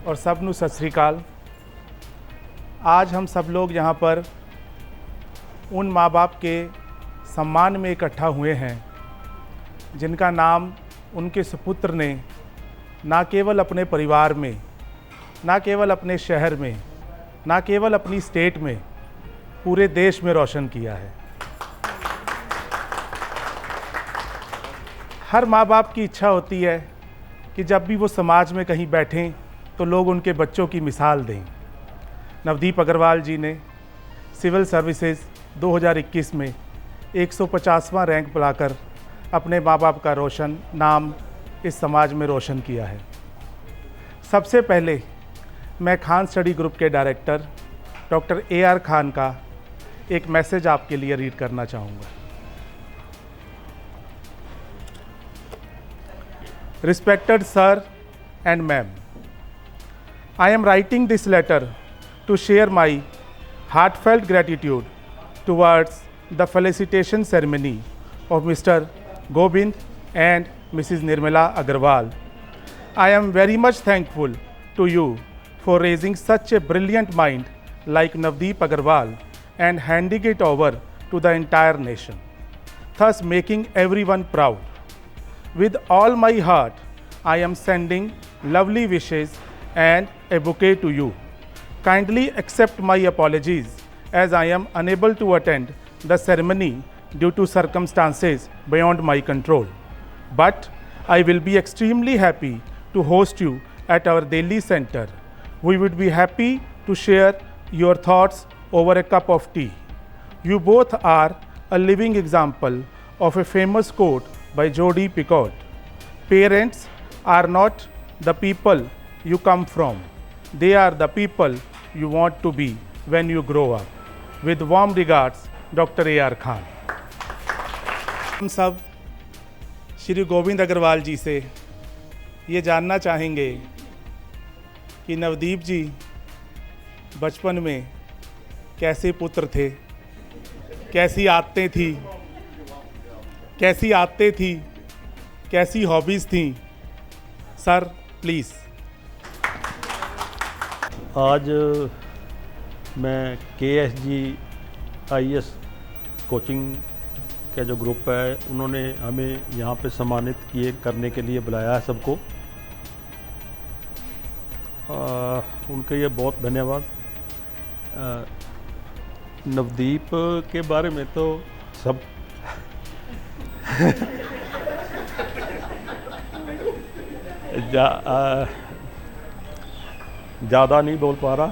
और सब नू सत श्री अकाल। आज हम सब लोग यहाँ पर उन माँ बाप के सम्मान में इकट्ठा हुए हैं जिनका नाम उनके सुपुत्र ने ना केवल अपने परिवार में, ना केवल अपने शहर में, ना केवल अपनी स्टेट में, पूरे देश में रोशन किया है। हर माँ बाप की इच्छा होती है कि जब भी वो समाज में कहीं बैठें तो लोग उनके बच्चों की मिसाल दें। नवदीप अग्रवाल जी ने सिविल सर्विसेज 2021 में 150वां रैंक लाकर अपने माँ बाप का रोशन नाम इस समाज में रोशन किया है। सबसे पहले मैं खान स्टडी ग्रुप के डायरेक्टर डॉक्टर AR खान का एक मैसेज आपके लिए रीड करना चाहूँगा। Respected sir and ma'am, I am writing this letter to share my heartfelt gratitude towards the felicitation ceremony of Mr. Gobind and Mrs. Nirmala Agarwal. I am very much thankful to you for raising such a brilliant mind like Navdeep Agarwal and handing it over to the entire nation, thus making everyone proud. With all my heart, I am sending lovely wishes and a bouquet to you. Kindly accept my apologies as I am unable to attend the ceremony due to circumstances beyond my control. But I will be extremely happy to host you at our Delhi center. We would be happy to share your thoughts over a cup of tea. You both are a living example of a famous quote by Jodi Picoult. Parents are not the people you come from. They are the people you want to be when you grow up. With warm regards, Dr. AR Khan. हम सब श्री गोविंद अग्रवाल जी से ये जानना चाहेंगे कि नवदीप जी बचपन में कैसे पुत्र थे, कैसी आदतें थी, कैसी हॉबीज़ थी। Sir please. आज मैं KSG IAS कोचिंग का जो ग्रुप है उन्होंने हमें यहाँ पे सम्मानित करने के लिए बुलाया है सबको। उनके लिए बहुत धन्यवाद। नवदीप के बारे में तो सब ज़्यादा नहीं बोल पा रहा।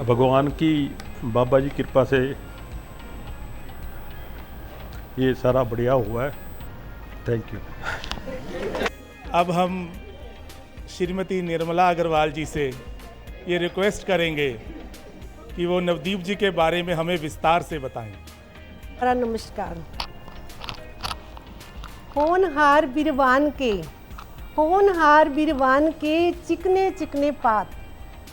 भगवान की बाबा जी कृपा से ये सारा बढ़िया हुआ है। Thank you. अब हम श्रीमती निर्मला अग्रवाल जी से ये रिक्वेस्ट करेंगे कि वो नवदीप जी के बारे में हमें विस्तार से बताएं। नमस्कार। होनहार बीरवान के चिकने चिकने पात,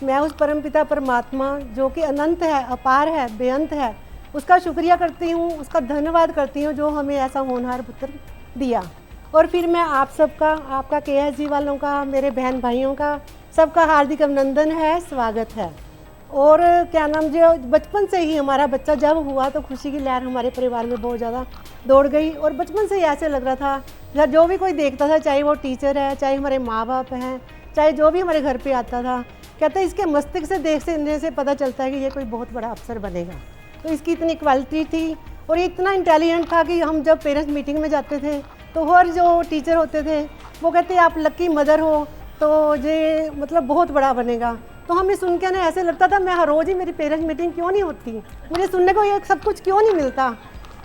मैं उस परमपिता परमात्मा जो कि अनंत है, अपार है, बेअंत है, उसका शुक्रिया करती हूँ, उसका धन्यवाद करती हूँ जो हमें ऐसा होनहार पुत्र दिया। और फिर मैं आप सबका, आपका KSG वालों का, मेरे बहन भाइयों का, सबका हार्दिक अभिनंदन है, स्वागत है। और क्या नाम, जो बचपन से ही हमारा बच्चा जब हुआ तो खुशी की लहर हमारे परिवार में बहुत ज़्यादा दौड़ गई। और बचपन से ही ऐसे लग रहा था, जो भी कोई देखता था, चाहे वो टीचर है, चाहे हमारे माँ बाप हैं, चाहे जो भी हमारे घर पे आता था, कहता है इसके मस्तिष्क से देखने से पता चलता है कि ये कोई बहुत बड़ा अफसर बनेगा। तो इसकी इतनी क्वालिटी थी और ये इतना इंटेलिजेंट था कि हम जब पेरेंट्स मीटिंग में जाते थे तो हर जो टीचर होते थे वो कहते आप लकी मदर हो तो ये मतलब बहुत बड़ा बनेगा। तो हमें सुन के ना ऐसे लगता था मैं हर रोज़ ही, मेरी पेरेंट्स मीटिंग क्यों नहीं होती, मुझे सुनने को ये सब कुछ क्यों नहीं मिलता।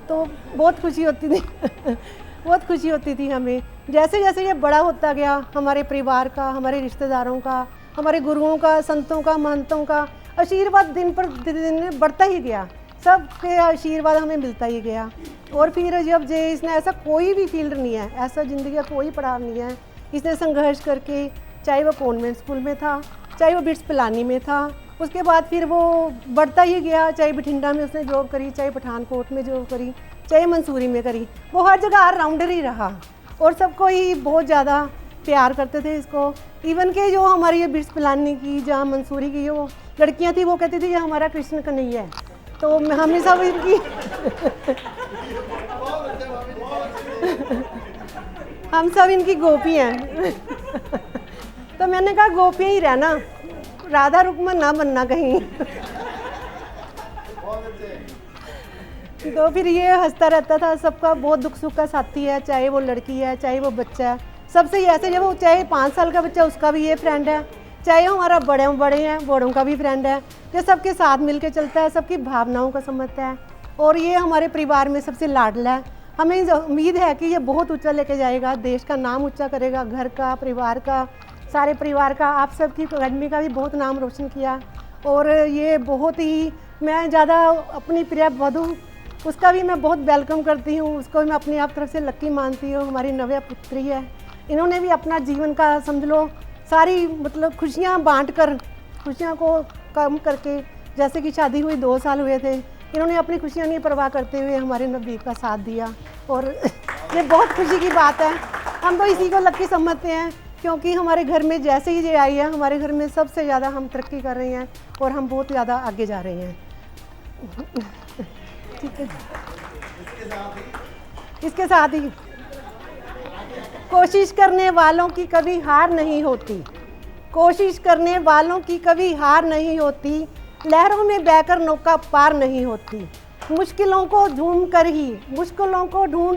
तो बहुत खुशी होती थी बहुत खुशी होती थी हमें। जैसे जैसे ये बड़ा होता गया, हमारे परिवार का, हमारे रिश्तेदारों का, हमारे गुरुओं का, संतों का, महंतों का आशीर्वाद दिन पर दिन बढ़ता ही गया। सबके आशीर्वाद हमें मिलता ही गया। और फिर जब इसने ऐसा कोई भी फील्ड नहीं है, ऐसा ज़िंदगी का कोई पड़ाव नहीं है, इसने संघर्ष करके, चाहे वो कॉन्वेंट स्कूल में था, चाहे वो बिट्स पिलानी में था, उसके बाद फिर वो बढ़ता ही गया। चाहे बठिंडा में उसने जॉब करी, चाहे पठानकोट में जॉब करी, चाहे मंसूरी में करी, वो हर जगह ऑलराउंडर ही रहा और सबको ही बहुत ज़्यादा प्यार करते थे इसको। इवन के जो हमारी ये बिट्स पिलानी की, जहाँ मंसूरी की जो लड़कियाँ थी वो कहती थी ये हमारा कृष्ण कन्हैया है। तो हम सब इनकी हम सब इनकी गोपी हैं। तो मैंने कहा गोपी ही रहना, राधा रुक्मन ना बनना कहीं। तो फिर ये हंसता रहता था, सबका बहुत दुख सुख का साथी है, चाहे वो लड़की है चाहे वो बच्चा है, सबसे ही ऐसे जब वो चाहे 5 साल का बच्चा उसका भी ये फ्रेंड है, चाहे हमारा बड़े हैं बड़ों का भी फ्रेंड है, ये सबके साथ मिलके चलता है, सबकी भावनाओं को समझता है। और ये हमारे परिवार में सबसे लाडला है। हमें उम्मीद है कि ये बहुत ऊंचा लेके जाएगा, देश का नाम ऊंचा करेगा, घर का, परिवार का, सारे परिवार का। आप सबकी अकेडमी का भी बहुत नाम रोशन किया। और ये बहुत ही, मैं ज़्यादा अपनी प्रिया वधू उसका भी मैं बहुत वेलकम करती हूँ, उसको मैं अपनी आप तरफ से लक्की मानती हूँ। हमारी नव्या पुत्री है, इन्होंने भी अपना जीवन का समझ लो सारी मतलब खुशियाँ बांट कर, खुशियाँ को कम करके, जैसे कि शादी हुई 2 साल हुए थे, इन्होंने अपनी खुशियाँ नहीं परवाह करते हुए हमारे नवदीप का साथ दिया। और ये बहुत खुशी की बात है, हम तो इसी को लक्की समझते हैं, क्योंकि हमारे घर में जैसे ही ये आई है, हमारे घर में सबसे ज़्यादा हम तरक्की कर रहे हैं और हम बहुत ज़्यादा आगे जा रहे हैं। ठीक है, इसके साथ ही कोशिश करने वालों की कभी हार नहीं होती, कोशिश करने वालों की कभी हार नहीं होती, लहरों में बहकर नौका पार नहीं होती, मुश्किलों को ढूंढ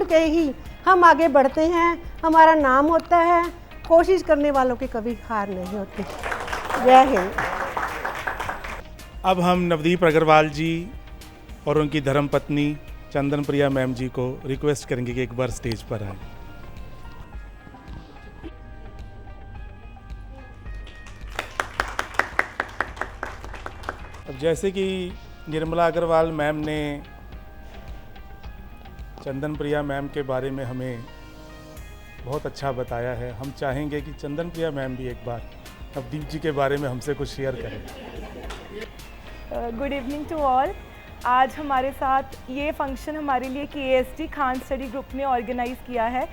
के ही हम आगे बढ़ते हैं, हमारा नाम होता है, कोशिश करने वालों की कभी हार नहीं होती। जय हिंद। अब हम नवदीप अग्रवाल जी और उनकी धर्मपत्नी चंदन प्रिया मैम जी को रिक्वेस्ट करेंगे कि एक बार स्टेज पर आए। अब जैसे कि निर्मला अग्रवाल मैम ने चंदन प्रिया मैम के बारे में हमें बहुत अच्छा बताया है, हम चाहेंगे कि चंदन प्रिया मैम भी एक बार नवदीप जी के बारे में हमसे कुछ शेयर करें। Good evening to all. आज हमारे साथ ये फंक्शन हमारे लिए KSG खान स्टडी ग्रुप ने ऑर्गेनाइज़ किया है।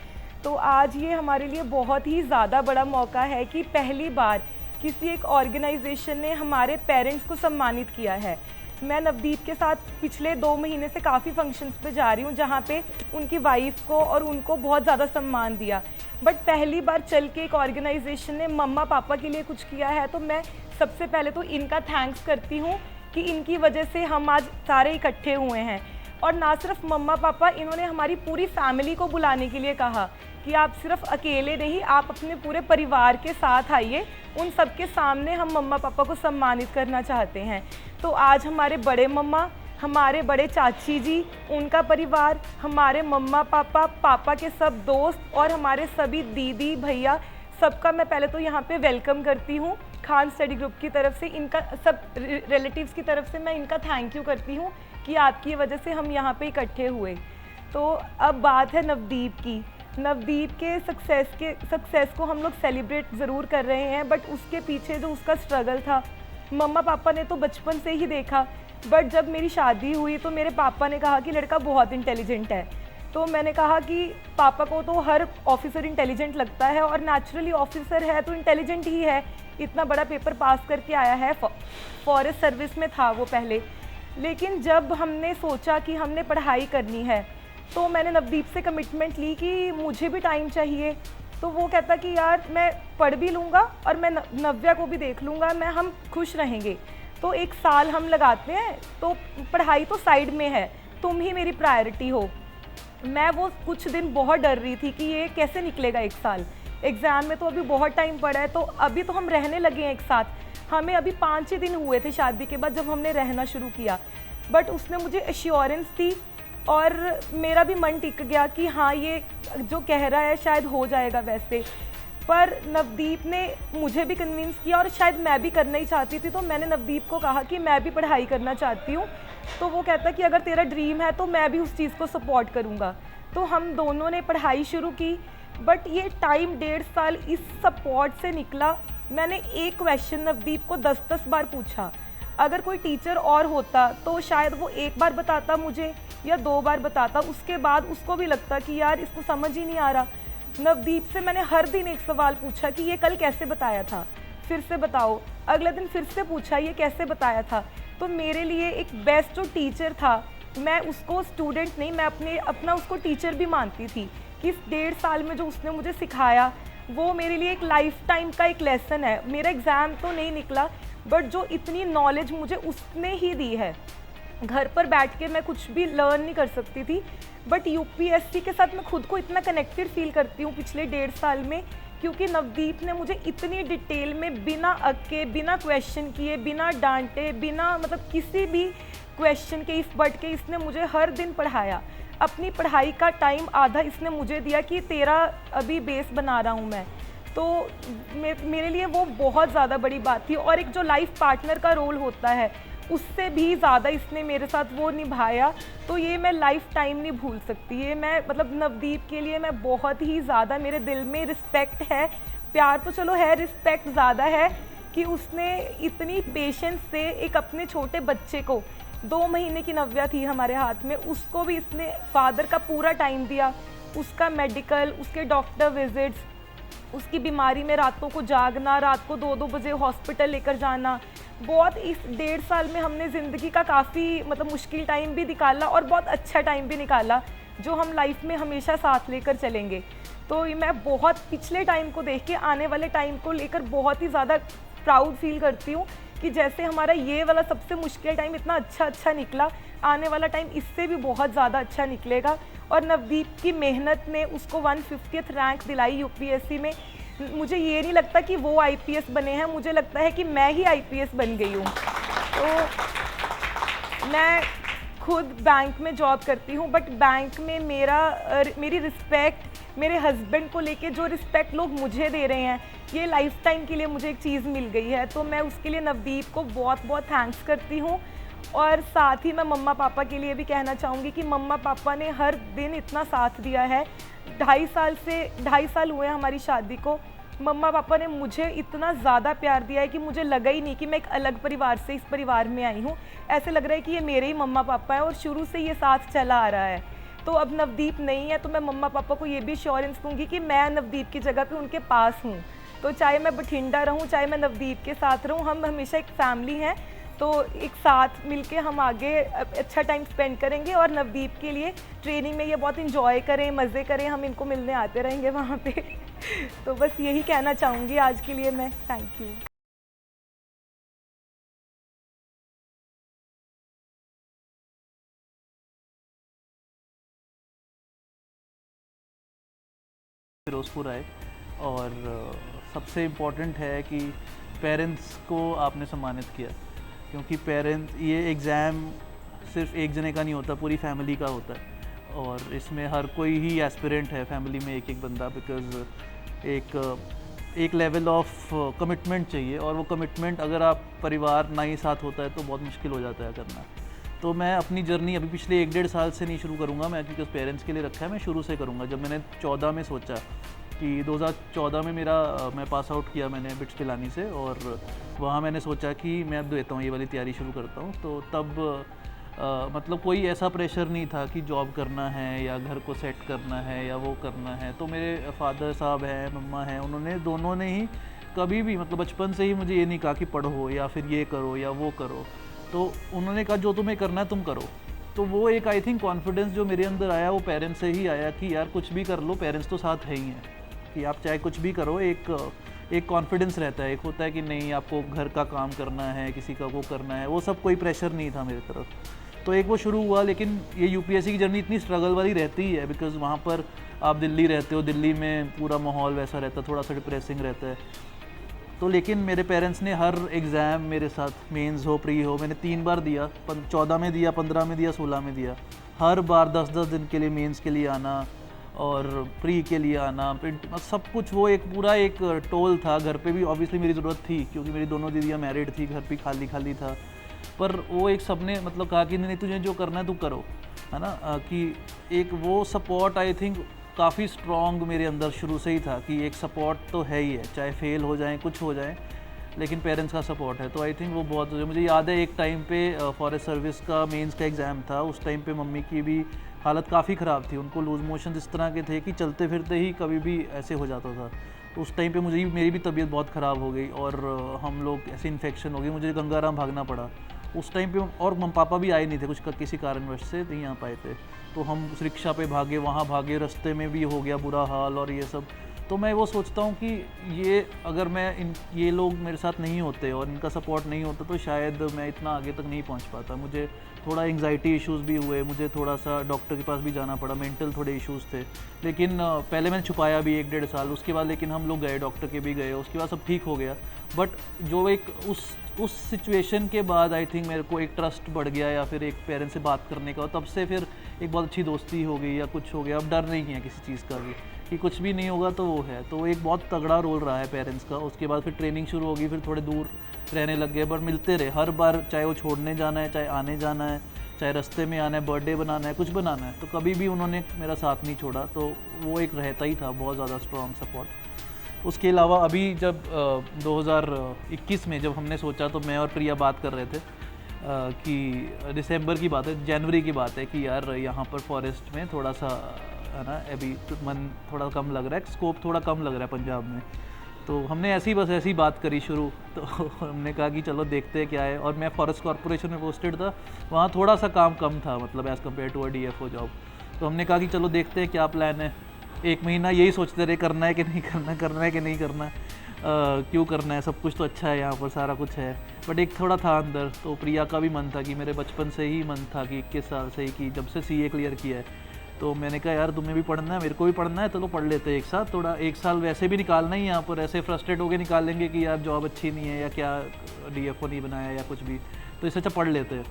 तो आज ये हमारे लिए बहुत ही ज़्यादा बड़ा मौका है कि पहली बार किसी एक ऑर्गेनाइजेशन ने हमारे पेरेंट्स को सम्मानित किया है। मैं नवदीप के साथ पिछले 2 महीने से काफ़ी फंक्शंस पे जा रही हूँ जहाँ पे उनकी वाइफ को और उनको बहुत ज़्यादा सम्मान दिया, बट पहली बार चल के एक ऑर्गेनाइजेशन ने मम्मा पापा के लिए कुछ किया है। तो मैं सबसे पहले तो इनका थैंक्स करती हूँ कि इनकी वजह से हम आज सारे इकट्ठे हुए हैं। और ना सिर्फ मम्मा पापा, इन्होंने हमारी पूरी फैमिली को बुलाने के लिए कहा कि आप सिर्फ अकेले नहीं, आप अपने पूरे परिवार के साथ आइए। उन सबके सामने हम मम्मा पापा को सम्मानित करना चाहते हैं। तो आज हमारे बड़े मम्मा, हमारे बड़े चाची जी, उनका परिवार, हमारे मम्मा पापा, पापा के सब दोस्त और हमारे सभी दीदी भैया, सबका मैं पहले तो यहाँ पे वेलकम करती हूँ खान स्टडी ग्रुप की तरफ से। इनका सब रिलेटिव्स की तरफ से मैं इनका थैंक यू करती हूँ कि आपकी वजह से हम यहाँ पे इकट्ठे हुए। तो अब बात है नवदीप की। नवदीप के सक्सेस को हम लोग सेलिब्रेट ज़रूर कर रहे हैं, बट उसके पीछे जो उसका स्ट्रगल था, मम्मा पापा ने तो बचपन से ही देखा, बट जब मेरी शादी हुई तो मेरे पापा ने कहा कि लड़का बहुत इंटेलिजेंट है। तो मैंने कहा कि पापा को तो हर ऑफिसर इंटेलिजेंट लगता है और नेचुरली ऑफिसर है तो इंटेलिजेंट ही है, इतना बड़ा पेपर पास करके आया है, फॉरेस्ट सर्विस में था वो पहले। लेकिन जब हमने सोचा कि हमने पढ़ाई करनी है तो मैंने नवदीप से कमिटमेंट ली कि मुझे भी टाइम चाहिए। तो वो कहता कि यार मैं पढ़ भी लूँगा और मैं नव्या को भी देख लूँगा, हम खुश रहेंगे। तो 1 साल हम लगाते हैं, तो पढ़ाई तो साइड में है, तुम ही मेरी प्रायोरिटी हो। मैं वो कुछ दिन बहुत डर रही थी कि ये कैसे निकलेगा 1 साल, एग्ज़ाम में तो अभी बहुत टाइम पड़ा है। तो अभी तो हम रहने लगे हैं एक साथ, हमें अभी 5 ही दिन हुए थे शादी के बाद जब हमने रहना शुरू किया, बट उसने मुझे एश्योरेंस दी और मेरा भी मन टिक गया कि हाँ ये जो कह रहा है शायद हो जाएगा वैसे। पर नवदीप ने मुझे भी कन्विंस किया और शायद मैं भी करना ही चाहती थी। तो मैंने नवदीप को कहा कि मैं भी पढ़ाई करना चाहती हूँ। तो वो कहता कि अगर तेरा ड्रीम है तो मैं भी उस चीज़ को सपोर्ट करूँगा। तो हम दोनों ने पढ़ाई शुरू की, बट ये टाइम 1.5 साल इस सपोर्ट से निकला। मैंने एक क्वेश्चन नवदीप को 10-10 बार पूछा, अगर कोई टीचर और होता तो शायद वो 1 बार बताता मुझे या 2 बार बताता, उसके बाद उसको भी लगता कि यार इसको समझ ही नहीं आ रहा। नवदीप से मैंने हर दिन एक सवाल पूछा कि ये कल कैसे बताया था, फिर से बताओ। अगले दिन फिर से पूछा ये कैसे बताया था। तो मेरे लिए एक बेस्ट जो टीचर था, मैं उसको स्टूडेंट नहीं, मैं अपना उसको टीचर भी मानती थी कि इस 1.5 साल में जो उसने मुझे सिखाया वो मेरे लिए एक लाइफ टाइम का एक लेसन है। मेरा एग्ज़ाम तो नहीं निकला, बट जो इतनी नॉलेज मुझे उसने ही दी है, घर पर बैठ के मैं कुछ भी लर्न नहीं कर सकती थी, बट यूपीएससी के साथ मैं खुद को इतना कनेक्टेड फील करती हूँ पिछले 1.5 साल में, क्योंकि नवदीप ने मुझे इतनी डिटेल में बिना अक्के, बिना क्वेश्चन किए, बिना डांटे, बिना मतलब किसी भी क्वेश्चन के इफ बट के इसने मुझे हर दिन पढ़ाया। अपनी पढ़ाई का टाइम आधा इसने मुझे दिया कि तेरा अभी बेस बना रहा हूँ मैं। तो मेरे लिए वो बहुत ज़्यादा बड़ी बात थी। और एक जो लाइफ पार्टनर का रोल होता है उससे भी ज़्यादा इसने मेरे साथ वो निभाया, तो ये मैं लाइफ टाइम नहीं भूल सकती। ये मैं मतलब नवदीप के लिए मैं बहुत ही ज़्यादा, मेरे दिल में रिस्पेक्ट है, प्यार तो चलो है, रिस्पेक्ट ज़्यादा है कि उसने इतनी पेशेंस से एक अपने छोटे बच्चे को, 2 महीने की नव्या थी हमारे हाथ में, उसको भी इसने फादर का पूरा टाइम दिया, उसका मेडिकल, उसके डॉक्टर विजिट्स, उसकी बीमारी में रातों को जागना, रात को 2-2 बजे हॉस्पिटल लेकर जाना। बहुत इस 1.5 साल में हमने ज़िंदगी का काफ़ी मतलब मुश्किल टाइम भी निकाला और बहुत अच्छा टाइम भी निकाला, जो हम लाइफ में हमेशा साथ लेकर चलेंगे। तो मैं बहुत पिछले टाइम को देख के आने वाले टाइम को लेकर बहुत ही ज़्यादा प्राउड फील करती हूँ कि जैसे हमारा ये वाला सबसे मुश्किल टाइम इतना अच्छा निकला, आने वाला टाइम इससे भी बहुत ज़्यादा अच्छा निकलेगा। और नवदीप की मेहनत ने उसको 150th रैंक दिलाई यूपीएससी में। मुझे ये नहीं लगता कि वो आईपीएस बने हैं, मुझे लगता है कि मैं ही आईपीएस बन गई हूँ। तो मैं खुद बैंक में जॉब करती हूँ, बट बैंक में मेरी रिस्पेक्ट, मेरे हस्बैंड को लेके जो रिस्पेक्ट लोग मुझे दे रहे हैं, ये लाइफ टाइम के लिए मुझे एक चीज़ मिल गई है। तो मैं उसके लिए नवदीप को बहुत बहुत थैंक्स करती हूँ। और साथ ही मैं मम्मा पापा के लिए भी कहना चाहूँगी कि मम्मा पापा ने हर दिन इतना साथ दिया है। 2.5 साल हुए हैं हमारी शादी को, मम्मा पापा ने मुझे इतना ज़्यादा प्यार दिया है कि मुझे लगा ही नहीं कि मैं एक अलग परिवार से इस परिवार में आई हूँ। ऐसे लग रहा है कि ये मेरे ही मम्मा पापा हैं और शुरू से ये साथ चला आ रहा है। तो अब नवदीप नहीं है तो मैं मम्मा पापा को ये भी एश्योरेंस दूँगी कि मैं नवदीप की जगह पे उनके पास हूँ। तो चाहे मैं बठिंडा रहूँ, चाहे मैं नवदीप के साथ रहूँ, हम हमेशा एक फैमिली हैं। तो एक साथ मिलके हम आगे अच्छा टाइम स्पेंड करेंगे। और नवदीप के लिए ट्रेनिंग में ये बहुत इंजॉय करें, मज़े करें, हम इनको मिलने आते रहेंगे वहाँ पे। तो बस यही कहना चाहूँगी आज के लिए मैं। Thank you. फिरोज़पुर आए और सबसे इम्पॉर्टेंट है कि पेरेंट्स को आपने सम्मानित किया, क्योंकि पेरेंट्स, ये एग्ज़ाम सिर्फ एक जने का नहीं होता, पूरी फैमिली का होता है। और इसमें हर कोई ही एस्पिरेंट है फैमिली में, एक बंदा, बिकॉज़ एक लेवल ऑफ कमिटमेंट चाहिए, और वो कमिटमेंट अगर आप परिवार ना ही साथ होता है तो बहुत मुश्किल हो जाता है करना। तो मैं अपनी जर्नी अभी पिछले 1-1.5 साल से नहीं शुरू करूँगा मैं, क्योंकि पेरेंट्स के लिए रखा है, मैं शुरू से करूँगा। जब मैंने 14 में सोचा कि 2014 में मैं पास आउट किया मैंने बिट्स पिलानी से, और वहाँ मैंने सोचा कि मैं अब देता हूँ, ये वाली तैयारी शुरू करता हूँ। तो तब मतलब कोई ऐसा प्रेशर नहीं था कि जॉब करना है या घर को सेट करना है या वो करना है। तो मेरे फादर साहब हैं, मम्मा हैं, उन्होंने दोनों ने ही कभी भी मतलब बचपन से ही मुझे ये नहीं कहा कि पढ़ो या फिर ये करो या वो करो। तो उन्होंने कहा जो तुम्हें करना है तुम करो। तो वो एक आई थिंक कॉन्फिडेंस जो मेरे अंदर आया वो पेरेंट्स से ही आया कि यार कुछ भी कर लो, पेरेंट्स तो साथ है ही हैं, कि आप चाहे कुछ भी करो। एक कॉन्फिडेंस रहता है, एक होता है कि नहीं आपको घर का काम करना है, किसी का वो करना है, वो सब कोई प्रेशर नहीं था मेरी तरफ। तो एक वो शुरू हुआ। लेकिन ये यूपीएससी की जर्नी इतनी स्ट्रगल वाली रहती ही है, बिकॉज़ वहाँ पर आप दिल्ली रहते हो, दिल्ली में पूरा माहौल वैसा रहता है, थोड़ा सा डिप्रेसिंग रहता है। तो लेकिन मेरे पेरेंट्स ने हर एग्ज़ाम मेरे साथ, मेंस हो, प्री हो, मैंने 3 बार दिया, 14 में दिया, 15 में दिया, 16 में दिया। हर बार 10-10 दिन के लिए मेंस के लिए आना और प्री के लिए आना, सब कुछ वो एक पूरा एक टोल था। घर पे भी ऑब्वियसली मेरी ज़रूरत थी, क्योंकि मेरी दोनों दीदियाँ मैरिड थी, घर भी खाली खाली था। पर वो एक सबने मतलब कहा कि नहीं तुझे जो करना है तू करो, है ना। कि एक वो सपोर्ट आई थिंक काफ़ी स्ट्रॉन्ग मेरे अंदर शुरू से ही था कि एक सपोर्ट तो है ही है, चाहे फेल हो जाए, कुछ हो जाए, लेकिन पेरेंट्स का सपोर्ट है, तो आई थिंक वो बहुत मुझे याद है एक टाइम पे फॉरेस्ट सर्विस का मेंस का एग्ज़ाम था, उस टाइम पे मम्मी की भी हालत काफ़ी ख़राब थी, उनको लूज़ मोशन इस तरह के थे कि चलते फिरते ही कभी भी ऐसे हो जाता था। तो उस टाइम पे मेरी भी तबीयत बहुत ख़राब हो गई और हम लोग ऐसे इन्फेक्शन हो गई, मुझे गंगाराम भागना पड़ा उस टाइम पे, और पापा भी आए नहीं थे, किसी कारणवश से नहीं आ पाए थे, तो हम उस रिक्शा पे भागे, वहाँ भागे, रास्ते में भी हो गया बुरा हाल और ये सब। तो मैं वो सोचता हूँ कि ये लोग मेरे साथ नहीं होते और इनका सपोर्ट नहीं होता तो शायद मैं इतना आगे तक नहीं पहुँच पाता। मुझे थोड़ा एंग्जाइटी इश्यूज़ भी हुए, मुझे थोड़ा सा डॉक्टर के पास भी जाना पड़ा, मेंटल थोड़े इश्यूज़ थे, लेकिन पहले मैंने छुपाया भी 1-1.5 साल, उसके बाद लेकिन हम लोग गए, डॉक्टर के भी गए, उसके बाद सब ठीक हो गया। बट जो एक उस सिचुएशन के बाद आई थिंक मेरे को एक ट्रस्ट बढ़ गया या फिर एक पेरेंट्स से बात करने का, तब से फिर एक बहुत अच्छी दोस्ती हो गई या कुछ हो गया। अब डर नहीं है किसी चीज़ का भी कि कुछ भी नहीं होगा तो वो है, तो एक बहुत तगड़ा रोल रहा है पेरेंट्स का। उसके बाद फिर ट्रेनिंग शुरू होगी, फिर थोड़े दूर रहने लग गए, पर मिलते रहे हर बार, चाहे वो छोड़ने जाना है, चाहे आने जाना है, चाहे रास्ते में आना है, बर्थडे बनाना है, कुछ बनाना है, तो कभी भी उन्होंने मेरा साथ नहीं छोड़ा, तो वो एक रहता ही था बहुत ज़्यादा स्ट्रॉन्ग सपोर्ट। उसके अलावा अभी जब 2021 में जब हमने सोचा, तो मैं और प्रिया बात कर रहे थे कि दिसंबर की बात है, जनवरी की बात है कि यार यहाँ पर फॉरेस्ट में थोड़ा सा है ना, अभी मन थोड़ा कम लग रहा है, स्कोप थोड़ा कम लग रहा है पंजाब में। तो हमने ऐसी बात करी शुरू, तो हमने कहा कि चलो देखते हैं क्या है। और मैं फॉरेस्ट कॉर्पोरेशन में पोस्टेड था, वहाँ थोड़ा सा काम कम था, मतलब as compare to DFO job. तो हमने कहा कि चलो देखते हैं क्या प्लान है। 1 महीना यही सोचते रहे, करना है कि नहीं करना, करना है कि नहीं करना, क्यों करना है, सब कुछ तो अच्छा है यहाँ पर, सारा कुछ है। बट एक थोड़ा था अंदर, तो प्रिया का भी मन था कि मेरे बचपन से ही मन था कि 21 साल से ही, कि जब से CA क्लियर किया है, तो मैंने कहा यार तुम्हें भी पढ़ना है, मेरे को भी पढ़ना है, चलो पढ़ लेते हैं एक साथ। थोड़ा 1 साल वैसे भी निकालना ही यहाँ पर, ऐसे फ्रस्ट्रेट होकर निकाल लेंगे कि यार जॉब अच्छी नहीं है या क्या DFO नहीं बनाया या कुछ भी, तो इससे अच्छा पढ़ लेते हैं।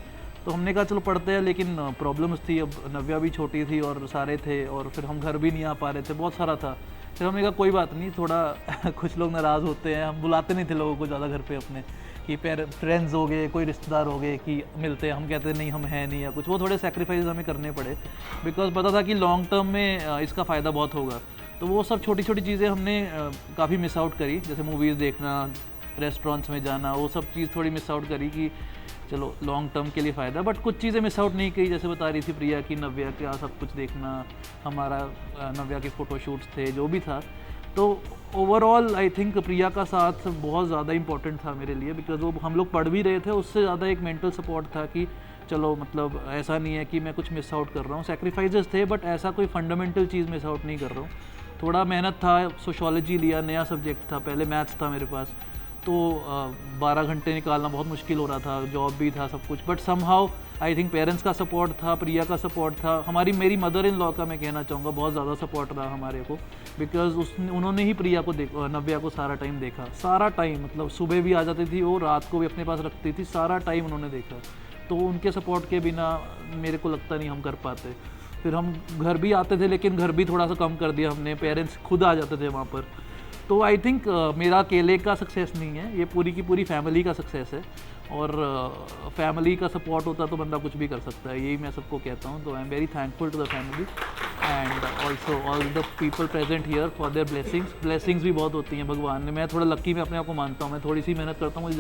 तो हमने कहा चलो पढ़ते हैं, लेकिन प्रॉब्लम्स थी, अब नव्या भी छोटी थी और सारे थे, और फिर हम घर भी नहीं आ पा रहे थे, बहुत सारा था। फिर हमने कहा कोई बात नहीं, थोड़ा कुछ लोग नाराज़ होते हैं, हम बुलाते नहीं थे लोगों को ज़्यादा घर पे अपने, कि फ्रेंड्स हो गए, कोई रिश्तेदार हो गए कि मिलते हैं, हम कहते नहीं हम हैं नहीं या कुछ, वो थोड़े सेक्रीफाइस हमें करने पड़े, बिकॉज पता था कि लॉन्ग टर्म में इसका फ़ायदा बहुत होगा। तो वो सब छोटी छोटी चीज़ें हमने काफ़ी मिस आउट करी, जैसे मूवीज़ देखना, रेस्टोरेंट्स में जाना, वो सब चीज़ थोड़ी मिस आउट करी कि चलो लॉन्ग टर्म के लिए फ़ायदा। बट कुछ चीज़ें मिस आउट नहीं की, जैसे बता रही थी प्रिया की नव्या का सब कुछ देखना, हमारा नव्या के फ़ोटोशूट्स थे, जो भी था। तो ओवरऑल आई थिंक प्रिया का साथ बहुत ज़्यादा इंपॉर्टेंट था मेरे लिए, बिकॉज वो हम लोग पढ़ भी रहे थे, उससे ज़्यादा एक मेंटल सपोर्ट था कि चलो मतलब ऐसा नहीं है कि मैं कुछ मिस आउट कर रहा हूँ। सेक्रीफाइसेस थे, बट ऐसा कोई फंडामेंटल चीज़ मिस आउट नहीं कर रहा हूँ। थोड़ा मेहनत था, सोशियोलॉजी लिया, नया सब्जेक्ट था, पहले मैथ्स था मेरे पास, तो 12 घंटे निकालना बहुत मुश्किल हो रहा था, जॉब भी था, सब कुछ। But somehow I think parents का सपोर्ट था, प्रिया का सपोर्ट था, मेरी मदर इन लॉ का मैं कहना चाहूँगा बहुत ज़्यादा सपोर्ट रहा हमारे को, बिकॉज उन्होंने ही प्रिया को नव्या को सारा टाइम देखा, सारा टाइम, मतलब सुबह भी आ जाती थी वो, रात को भी अपने पास रखती थी, सारा टाइम उन्होंने देखा। तो उनके सपोर्ट के बिना मेरे को लगता नहीं हम कर पाते। फिर हम घर भी आते थे, लेकिन घर भी थोड़ा सा कम कर दिया हमने, पेरेंट्स खुद आ जाते थे वहाँ पर। तो आई थिंक मेरा अकेले का सक्सेस नहीं है, ये पूरी की पूरी फैमिली का सक्सेस है, और फैमिली का सपोर्ट होता तो बंदा कुछ भी कर सकता है, यही मैं सबको कहता हूँ। तो I am very thankful to the family and also all the people present here for their blessings भी बहुत होती हैं भगवान ने। मैं थोड़ा लक्की में अपने आप को मानता हूँ, मैं थोड़ी सी मेहनत करता हूँ, मुझे